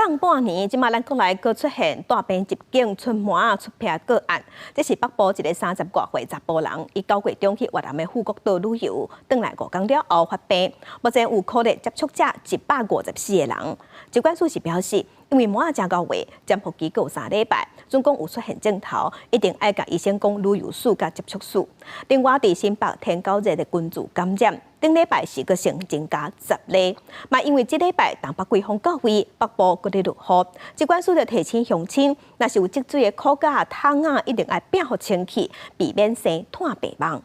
浪半年，即马咱国内阁出现大病入境出麻出票个案，这是北部一个30多岁查甫人，伊9月中去越南的富国岛旅游，回来5天了后发病，目前有可能接触者154个人。疾管署是表示，因为麻正到位，潜伏期有3礼拜，总共有出现症头，一定爱甲医生讲旅游史甲接触史。另外，伫新北天9日的群聚感染。顶礼拜是个成增加10例，嘛因为这礼拜东北季风到位，北部搁咧落雨，疾管署就提醒乡亲，若是有积水的裤架、桶啊，一定要摒互清气，避免生炭白网。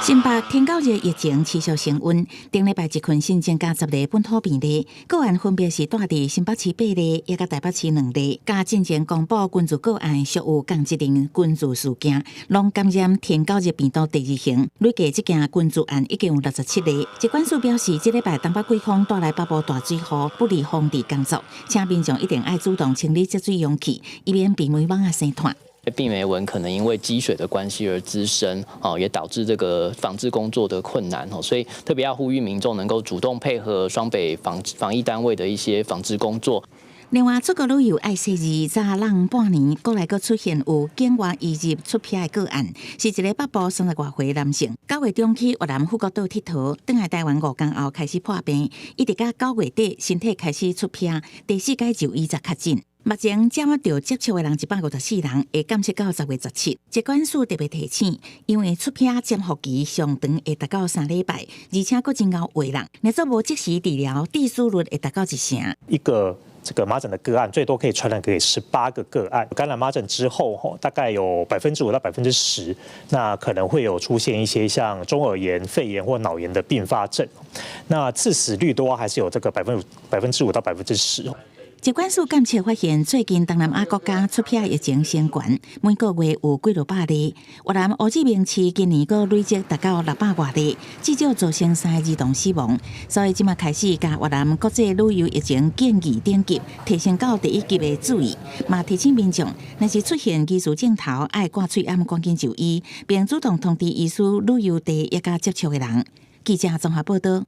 新北天9日疫情持续升温，顶礼拜一群新增加10例本土病例，个案分别是住伫新北市8例，也甲台北市2例。加进前公布群聚个案属有共一例群聚事件，拢感染天9日病毒第2型，累计这件群聚案已经有67例。疾管署表示，这礼拜东北季风带来北部大水雨，不利防治工作，请民众一定要主动清理积水容器，以免被媒网生炭。病媒蚊可能因为积水的关系而滋生，也导致这个防治工作的困难，所以特别要呼吁民众能够主动配合双北防疫单位的一些防治工作。另外，出国旅游爱说字早浪半年，国内阁出现有境外移入出票的个案，是一个北部30多岁男性，9月中去越南富国岛佚佗，回来台湾5天后开始破病，一直到9月底身体开始出票，第4届就医才确诊。目前掌握到接触的人154人，会监测到10月17。疾管署特别提醒，因为出片潜伏期上长会达到3礼拜，而且佫真够为人，若做无即时治疗，致死率会达到1成。一个这个麻疹的个案最多可以传染给18个个案。感染麻疹之后，大概有5%到10%，那可能会有出现一些像中耳炎、肺炎或脑炎的并发症。那致死率多还是有这个5%到10%。疾管署监测发现，最近东南亚国家出票疫情升悬，每个月有几落百例。越南乌志明市今年阁累积达到600多例，至少造成3个儿童死亡。所以即马开始，甲越南国际旅游疫情建议等级提升到第1级的注意，嘛提醒民众，若是出现疑似镜头，爱挂喙暗赶紧就医，并主动通知医师旅游地也甲接触的人。记者综合报道。